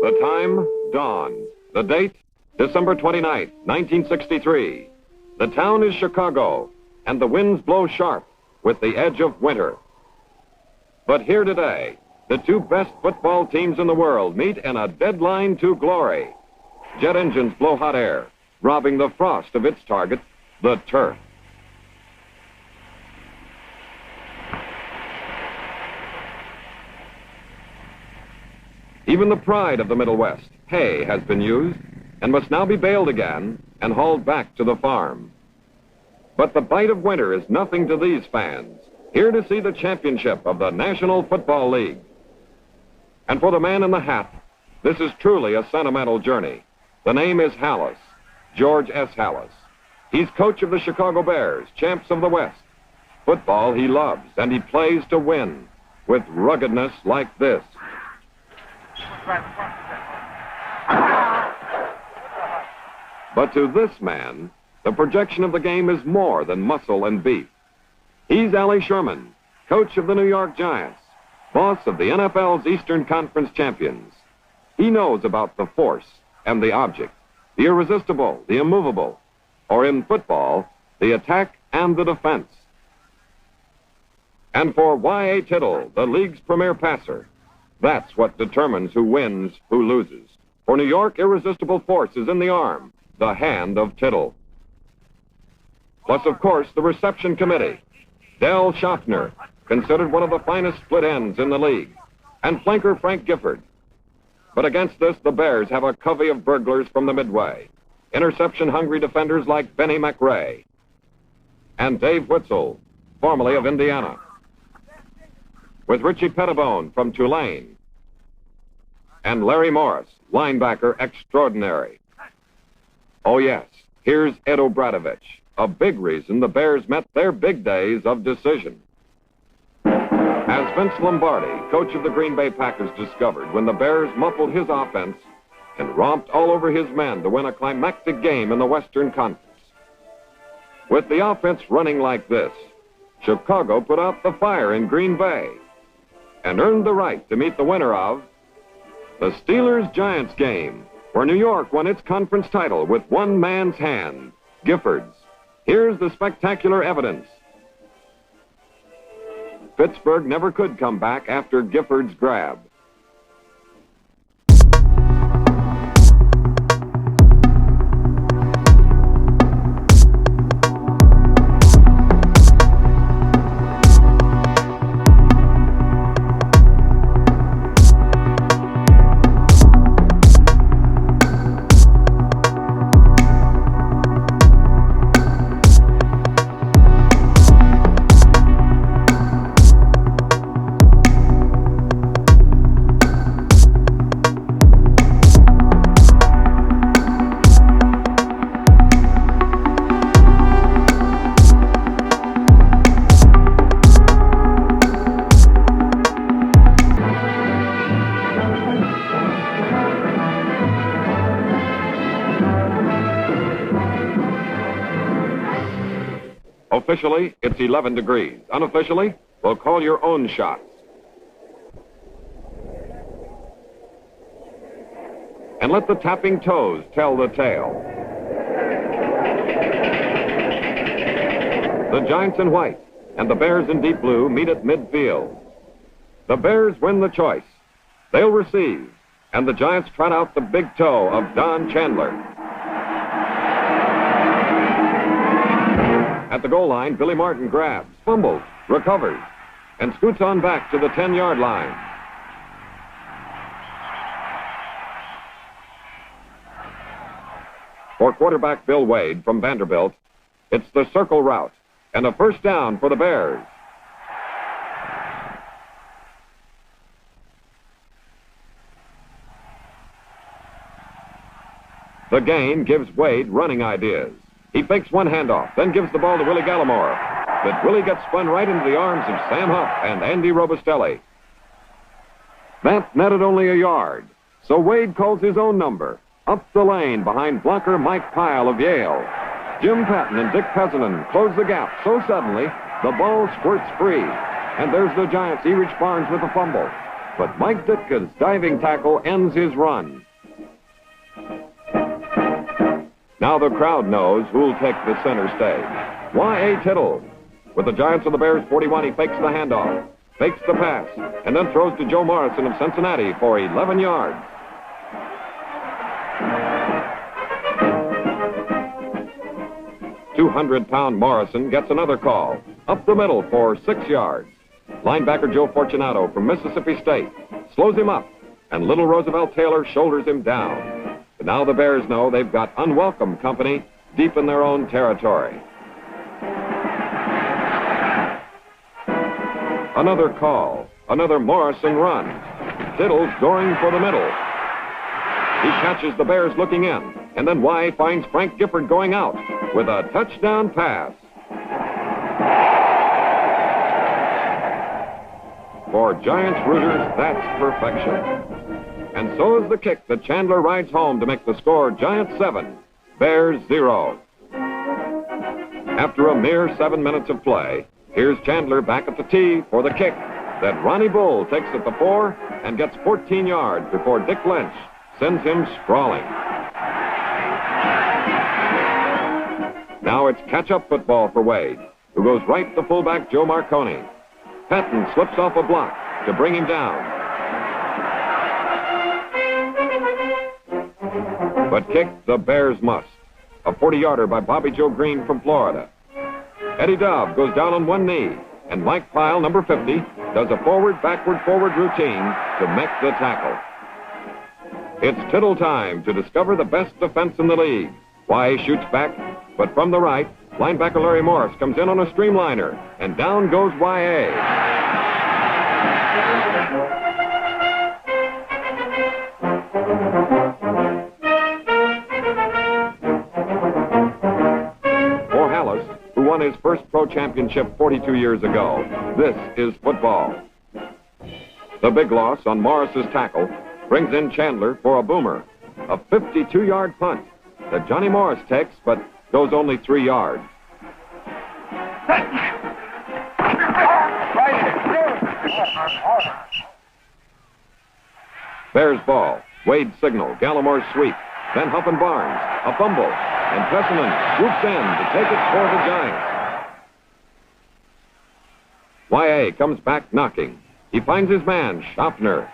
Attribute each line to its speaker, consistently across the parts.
Speaker 1: The time, dawn. The date, December 29th, 1963. The town is Chicago, and the winds blow sharp with the edge of winter. But here today, the two best football teams in the world meet in a deadline to glory. Jet engines blow hot air, robbing the frost of its target, the turf. Even the pride of the Middle West, hay, has been used and must now be baled again and hauled back to the farm. But the bite of winter is nothing to these fans, here to see the championship of the National Football League. And for the man in the hat, this is truly a sentimental journey. The name is Halas, George S. Halas. He's coach of the Chicago Bears, champs of the West. Football he loves, and he plays to win, with ruggedness like this. But to this man, the projection of the game is more than muscle and beef. He's Allie Sherman, coach of the New York Giants, boss of the NFL's Eastern Conference champions. He knows about the force and the object, the irresistible, the immovable, or in football, the attack and the defense. And for Y.A. Tittle, the league's premier passer, that's what determines who wins, who loses. For New York, irresistible force is in the arm, the hand of Tittle. Plus, of course, the reception committee. Del Schaffner, considered one of the finest split ends in the league, and flanker Frank Gifford. But against this, the Bears have a covey of burglars from the Midway, interception-hungry defenders like Benny McRae, and Dave Witzel, formerly of Indiana, with Richie Pettibone from Tulane, and Larry Morris, linebacker extraordinary. Oh yes, here's Ed Obradovich, a big reason the Bears met their big days of decision. As Vince Lombardi, coach of the Green Bay Packers, discovered when the Bears muffled his offense and romped all over his men to win a climactic game in the Western Conference. With the offense running like this, Chicago put out the fire in Green Bay and earned the right to meet the winner of the Steelers-Giants game, where New York won its conference title with one man's hand, Gifford's. Here's the spectacular evidence. Pittsburgh never could come back after Gifford's grab. Officially, it's 11 degrees. Unofficially, we'll call your own shots. And let the tapping toes tell the tale. The Giants in white and the Bears in deep blue meet at midfield. The Bears win the choice. They'll receive, and the Giants trot out the big toe of Don Chandler. At the goal line, Billy Martin grabs, fumbles, recovers, and scoots on back to the 10-yard line. For quarterback Bill Wade from Vanderbilt, it's the circle route and a first down for the Bears. The gain gives Wade running ideas. He fakes one handoff, then gives the ball to Willie Gallimore. But Willie gets spun right into the arms of Sam Huff and Andy Robustelli. That netted only a yard, so Wade calls his own number, up the lane behind blocker Mike Pyle of Yale. Jim Patton and Dick Pesanen close the gap so suddenly, the ball squirts free. And there's the Giants' Erich Barnes with the fumble. but Mike Ditka's diving tackle ends his run. Now the crowd knows who'll take the center stage. Y.A. Tittle. With the Giants of the Bears 41, he fakes the handoff, fakes the pass, and then throws to Joe Morrison of Cincinnati for 11 yards. "200-pound Morrison gets another call, up the middle for 6 yards. Linebacker Joe Fortunato from Mississippi State slows him up, and little Roosevelt Taylor shoulders him down. But now the Bears know they've got unwelcome company deep in their own territory. Another call, another Morrison run. Tittle's going for the middle. He catches the Bears looking in, and then Y finds Frank Gifford going out with a touchdown pass. For Giants rooters, that's perfection. And so is the kick that Chandler rides home to make the score Giants 7, Bears 0. After a mere 7 minutes of play, here's Chandler back at the tee for the kick that Ronnie Bull takes at the 4 and gets 14 yards before Dick Lynch sends him sprawling. Now it's catch-up football for Wade, who goes right to fullback Joe Marconi. Patton slips off a block to bring him down. But kick the Bears must. A 40-yarder by Bobby Joe Green from Florida. Eddie Dove goes down on one knee, and Mike Pyle, number 50, does a forward-backward-forward routine to make the tackle. It's Tittle time to discover the best defense in the league. Y shoots back, but from the right, linebacker Larry Morris comes in on a streamliner, and down goes Y.A. For Hallis, who won his first pro championship 42 years ago, this is football. The big loss on Morris's tackle brings in Chandler for a boomer, a 52-yard punt that Johnny Morris takes, but goes only 3 yards. Bears ball. Wade signal. Gallimore sweep. Then Huff and Barnes. A fumble. And Pesselman swoops in to take it for the Giants. Y.A. comes back knocking. He finds his man, Schaffner.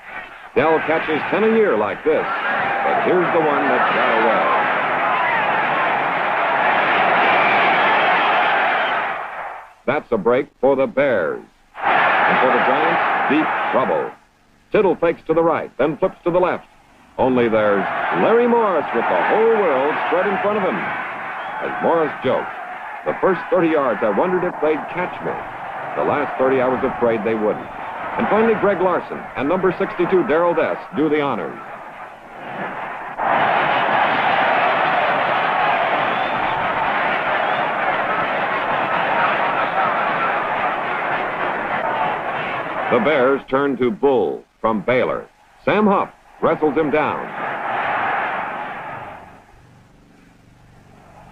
Speaker 1: Dell catches 10 a year like this, but here's the one that got away. That's a break for the Bears. And for the Giants, deep trouble. Tittle fakes to the right, then flips to the left. Only there's Larry Morris with the whole world spread in front of him. As Morris joked, the first 30 yards I wondered if they'd catch me. The last 30 I was afraid they wouldn't. And finally Greg Larson and number 62 Darrell Dess do the honors. The Bears turn to Bull from Baylor. Sam Huff wrestles him down.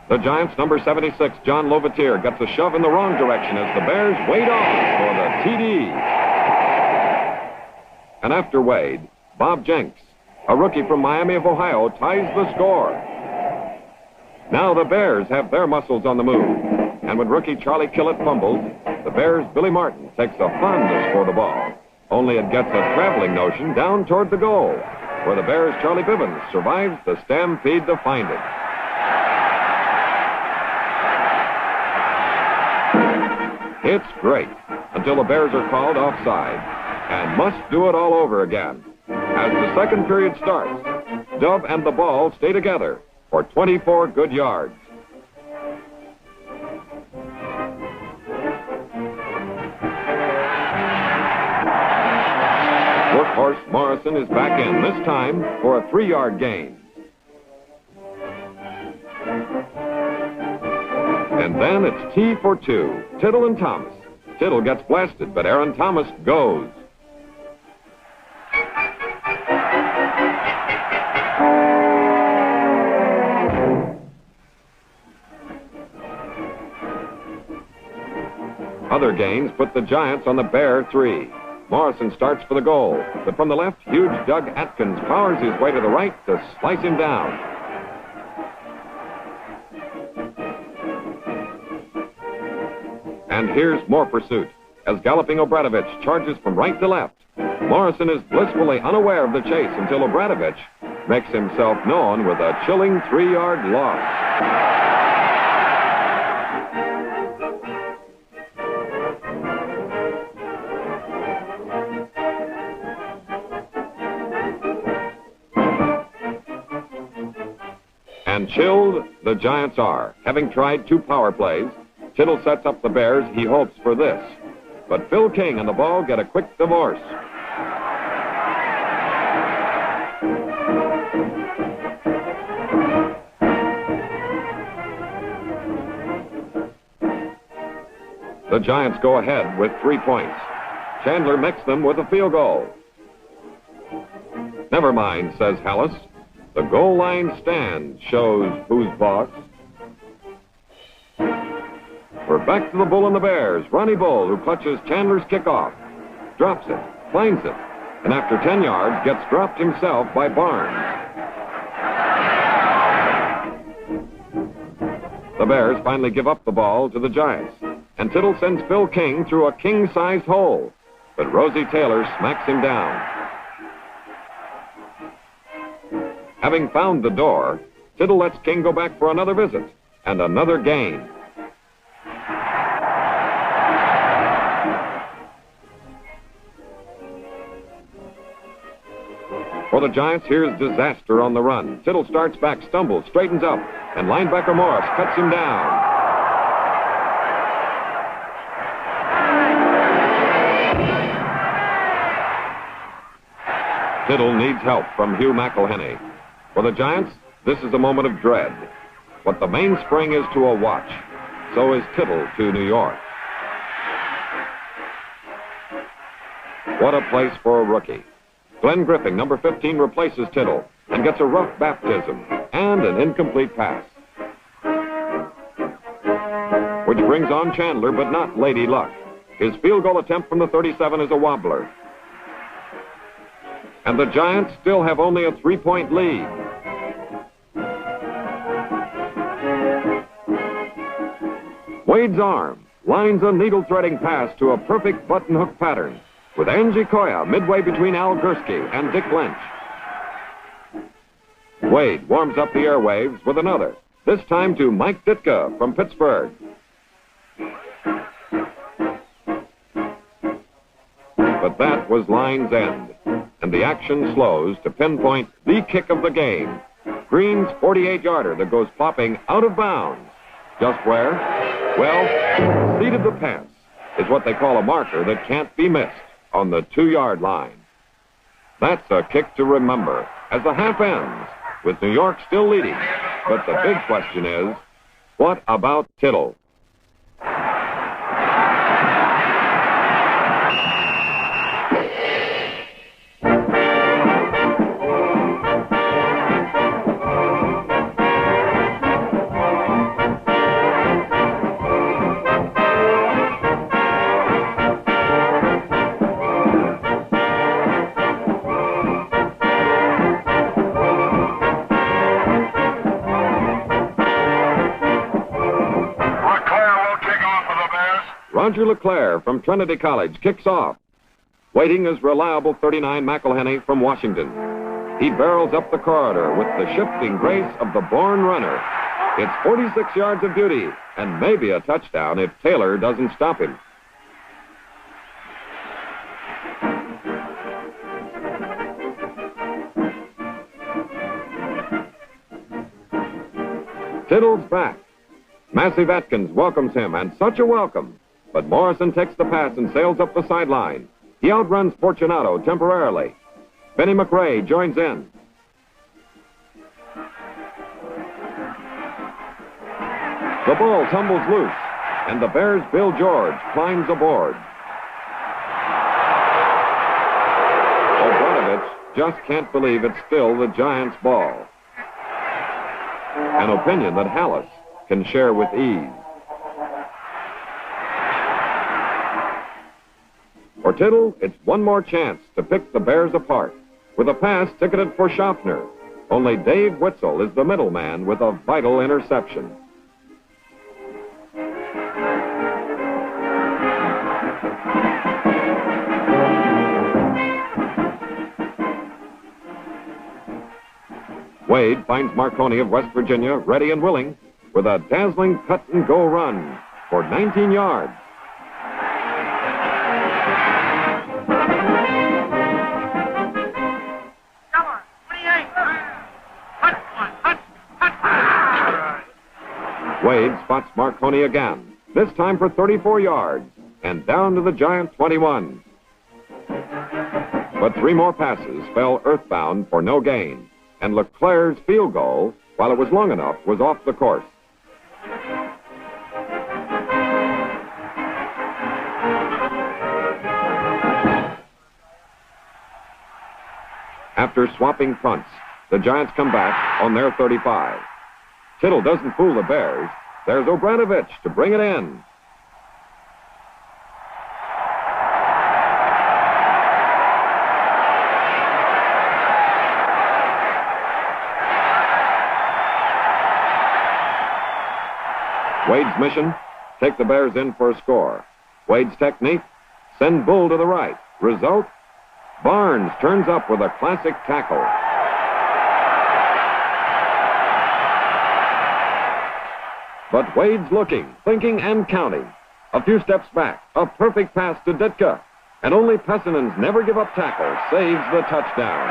Speaker 1: The Giants' number 76, John Lovetier, gets a shove in the wrong direction as the Bears wade on for the TD. And after Wade, Bob Jenks, a rookie from Miami of Ohio, ties the score. Now the Bears have their muscles on the move. And when rookie Charlie Killett fumbles, the Bears' Billy Martin takes a fondness for the ball. Only it gets a traveling notion down toward the goal, where the Bears' Charlie Bivens survives the stampede to find it. It's great, until the Bears are called offside, and must do it all over again. As the second period starts, Dove and the ball stay together for 24 good yards. Workhorse Morrison is back in, this time for a 3-yard gain. And then it's T for 2, Tittle and Thomas. Tittle gets blasted, but Aaron Thomas goes. Other gains put the Giants on the Bear 3. Morrison starts for the goal, but from the left, huge Doug Atkins powers his way to the right to slice him down. And here's more pursuit as galloping Obradovich charges from right to left. Morrison is blissfully unaware of the chase until Obradovich makes himself known with a chilling 3-yard loss. And chilled, the Giants are. Having tried 2 power plays, Tittle sets up the Bears. He hopes for this. But Phil King and the ball get a quick divorce. The Giants go ahead with 3 points. Chandler makes them with a field goal. Never mind, says Hallis. The goal line stand shows who's boss. We're back to the Bull and the Bears. Ronnie Bull, who clutches Chandler's kickoff, drops it, finds it, and after 10 yards gets dropped himself by Barnes. The Bears finally give up the ball to the Giants, and Tittle sends Phil King through a king-sized hole, but Rosie Taylor smacks him down. Having found the door, Tittle lets King go back for another visit and another gain. For the Giants, here's disaster on the run. Tittle starts back, stumbles, straightens up, and linebacker Morris cuts him down. Tittle needs help from Hugh McElhenney. For the Giants, this is a moment of dread. What the mainspring is to a watch, so is Tittle to New York. What a place for a rookie. Glenn Griffin, number 15, replaces Tittle and gets a rough baptism and an incomplete pass. Which brings on Chandler, but not Lady Luck. His field goal attempt from the 37 is a wobbler. And the Giants still have only a 3-point lead. Wade's arm lines a needle-threading pass to a perfect button-hook pattern, with Angie Koya midway between Al Gursky and Dick Lynch. Wade warms up the airwaves with another, this time to Mike Ditka from Pittsburgh. But that was line's end, and the action slows to pinpoint the kick of the game. Green's 48-yarder that goes popping out of bounds. Just where? Well, seat of the pants is what they call a marker that can't be missed on the 2-yard line. That's a kick to remember as the half ends, with New York still leading. But the big question is, what about Tittle? Roger LeClaire from Trinity College kicks off. Waiting is reliable 39 McElhenney from Washington. He barrels up the corridor with the shifting grace of the born runner. It's 46 yards of duty and maybe a touchdown if Taylor doesn't stop him. Tittle's back. Massive Atkins welcomes him, and such a welcome. But Morrison takes the pass and sails up the sideline. He outruns Fortunato temporarily. Benny McRae joins in. The ball tumbles loose, and the Bears' Bill George climbs aboard. Obradovich just can't believe it's still the Giants' ball. An opinion that Hallis can share with ease. For For Tittle, it's one more chance to pick the Bears apart with a pass ticketed for Schaffner. Only Dave Witzel is the middleman with a vital interception. Wade finds Marconi of West Virginia ready and willing with a dazzling cut-and-go run for 19 yards.
Speaker 2: Come on, 28.
Speaker 1: Wade spots Marconi again, this time for 34 yards, and down to the Giant 21. But three more passes fell earthbound for no gain, and LeClair's field goal, while it was long enough, was off the course. After swapping punts, the Giants come back on their 35. Tittle doesn't fool the Bears. There's Obranovich to bring it in. Wade's mission, take the Bears in for a score. Wade's technique, send Bull to the right. Result, Barnes turns up with a classic tackle. But Wade's looking, thinking, and counting. A few steps back, a perfect pass to Ditka. And only Pessinen's never give up tackle saves the touchdown.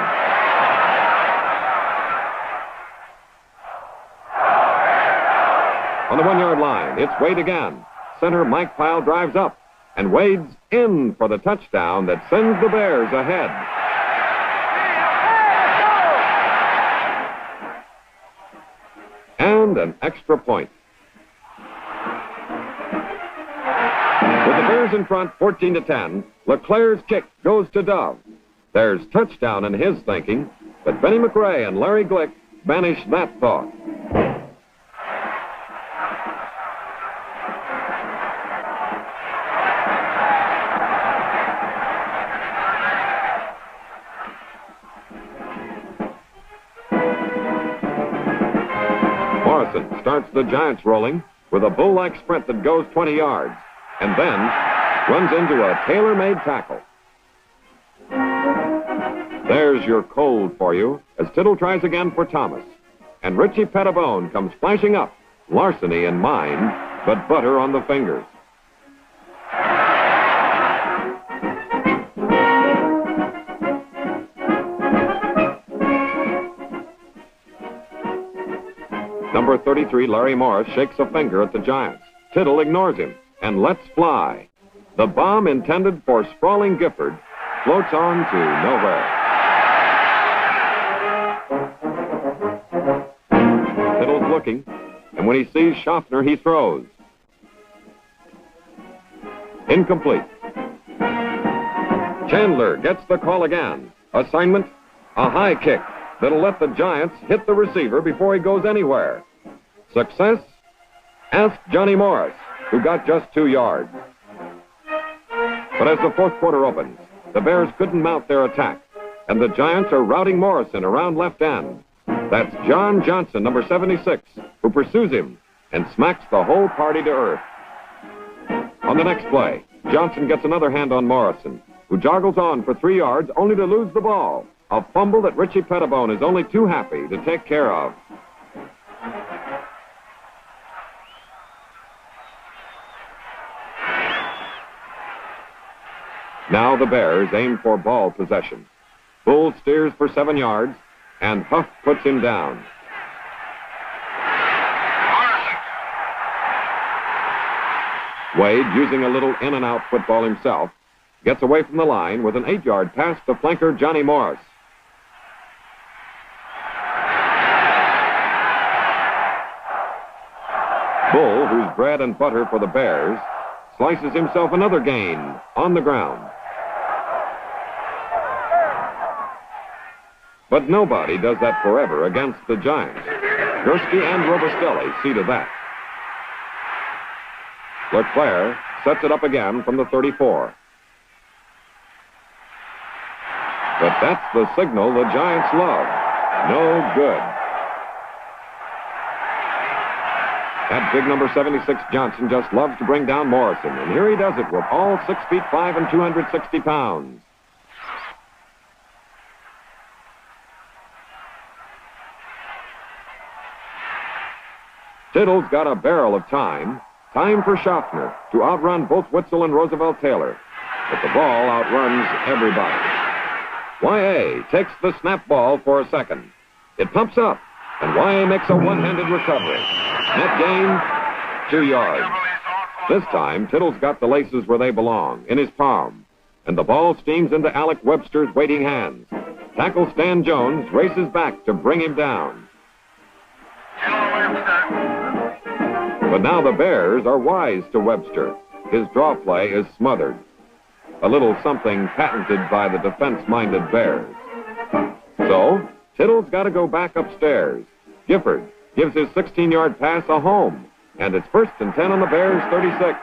Speaker 1: On the 1-yard line, it's Wade again. Center Mike Pyle drives up, and Wade's in for the touchdown that sends the Bears ahead. And an extra point. With the Bears in front, 14-10, LeClair's kick goes to Dove. There's touchdown in his thinking, but Benny McRae and Larry Glick banish that thought. Morrison starts the Giants rolling with a bull-like sprint that goes 20 yards and then runs into a tailor-made tackle. There's your cold for you as Tittle tries again for Thomas. And Richie Pettibone comes flashing up, larceny in mind, but butter on the fingers. Number 33, Larry Morris, shakes a finger at the Giants. Tittle ignores him and lets fly. The bomb intended for sprawling Gifford floats on to nowhere. Tittle's looking, and when he sees Schaffner, he throws. Incomplete. Chandler gets the call again. Assignment, a high kick that'll let the Giants hit the receiver before he goes anywhere. Success? Ask Johnny Morris, who got just 2 yards. But as the fourth quarter opens, the Bears couldn't mount their attack, and the Giants are routing Morrison around left end. That's John Johnson, number 76, who pursues him and smacks the whole party to earth. On the next play, Johnson gets another hand on Morrison, who joggles on for 3 yards only to lose the ball. A fumble that Richie Pettibone is only too happy to take care of. Now the Bears aim for ball possession. Bull steers for 7 yards, and Huff puts him down. Wade, using a little in-and-out football himself, gets away from the line with an 8-yard pass to flanker Johnny Morris. Bull, who's bread and butter for the Bears, slices himself another gain on the ground. But nobody does that forever against the Giants. Gursky and Robustelli see to that. LeClair sets it up again from the 34. But that's the signal the Giants love. No good. That big number 76 Johnson just loves to bring down Morrison, and here he does it with all 6 feet 5 and 260 pounds. Tittle's got a barrel of time. Time for Schaffner to outrun both Witzel and Roosevelt Taylor. But the ball outruns everybody. Y.A. takes the snap ball for a second. It pumps up, and Y.A. makes a one-handed recovery. Net gain, 2 yards. This time, Tittle's got the laces where they belong, in his palm. And the ball steams into Alec Webster's waiting hands. Tackle Stan Jones races back to bring him down. But now the Bears are wise to Webster. His draw play is smothered. A little something patented by the defense-minded Bears. So, Tittle's got to go back upstairs. Gifford gives his 16-yard pass a home. And it's 1st and 10 on the Bears' 36.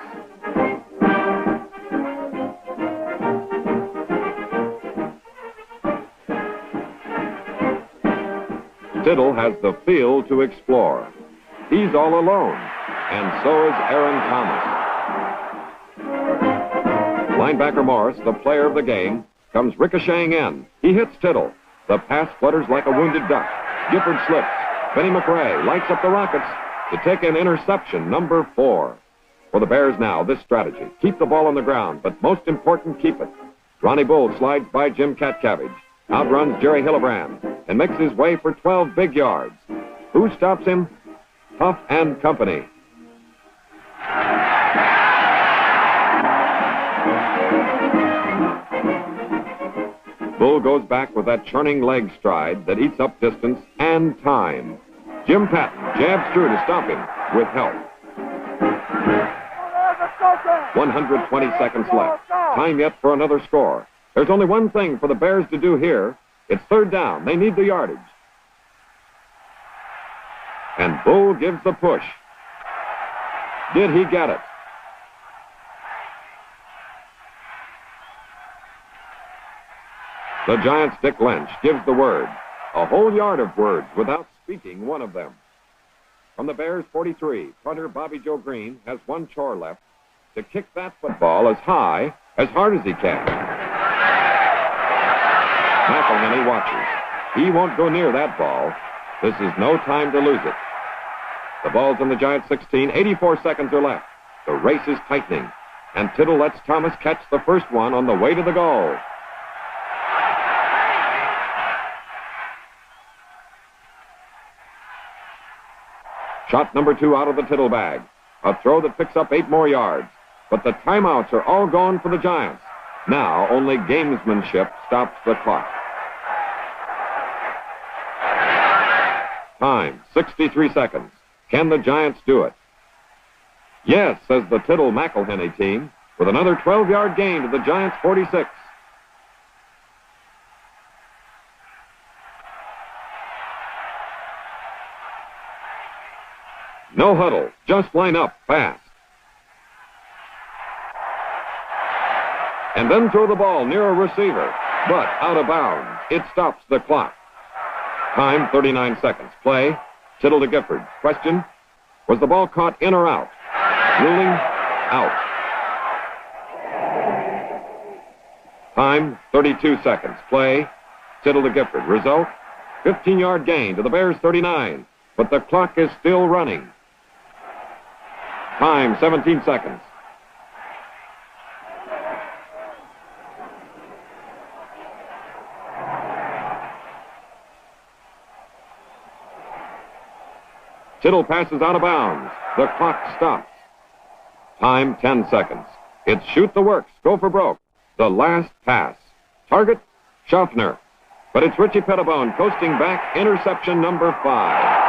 Speaker 1: Tittle has the field to explore. He's all alone, and so is Aaron Thomas. Linebacker Morris, the player of the game, comes ricocheting in. He hits Tittle. The pass flutters like a wounded duck. Gifford slips. Benny McRae lights up the Rockets to take an interception, number 4. For the Bears now, this strategy. Keep the ball on the ground, but most important, keep it. Ronnie Bull slides by Jim Catcabbage, outruns Jerry Hillebrand, and makes his way for 12 big yards. Who stops him? Huff and Company. Bull goes back with that churning leg stride that eats up distance and time. Jim Patton jabs through to stop him with help. 120 seconds left. Time yet for another score. There's only one thing for the Bears to do here. It's 3rd down. They need the yardage. And Bull gives the push. Did he get it? The Giants' Dick Lynch gives the word. A whole yard of words without speaking one of them. From the Bears' 43, punter Bobby Joe Green has one chore left: to kick that football as high, as hard as he can. McElhenney watches. He won't go near that ball. This is no time to lose it. The ball's in the Giants' 16. 84 seconds are left. The race is tightening. And Tittle lets Thomas catch the first one on the way to the goal. Shot number 2 out of the Tittle bag. A throw that picks up 8 more yards. But the timeouts are all gone for the Giants. Now only gamesmanship stops the clock. Time, 63 seconds. Can the Giants do it? Yes, says the Tittle-McElhenney team, with another 12-yard gain to the Giants' 46. No huddle, just line up fast. And then throw the ball near a receiver, but out of bounds. It stops the clock. Time, 39 seconds. Play, Tittle to Gifford. Question, was the ball caught in or out? Ruling, out. Time, 32 seconds. Play, Tittle to Gifford. Result, 15-yard gain to the Bears' 39. But the clock is still running. Time, 17 seconds. Tittle passes out of bounds. The clock stops. Time, 10 seconds. It's shoot the works, go for broke. The last pass. Target, Schaffner. But it's Richie Pettibone coasting back, interception number 5.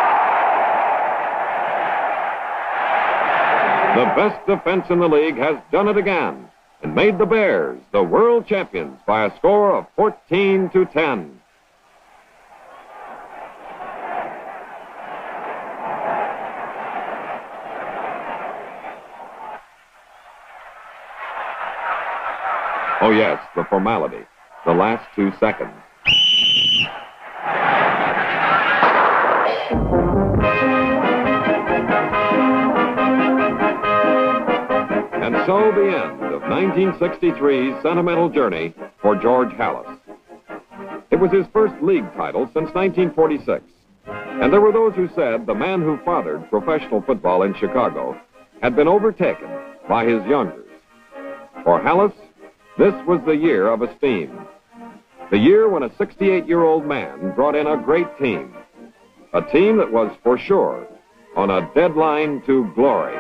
Speaker 1: The best defense in the league has done it again and made the Bears the world champions by a score of 14-10. Oh, yes, the formality. the last 2 seconds. And so the end of 1963's sentimental journey for George Halas. It was his first league title since 1946. And there were those who said the man who fathered professional football in Chicago had been overtaken by his youngers. For Halas, this was the year of esteem. The year when a 68-year-old man brought in a great team. A team that was for sure on a deadline to glory.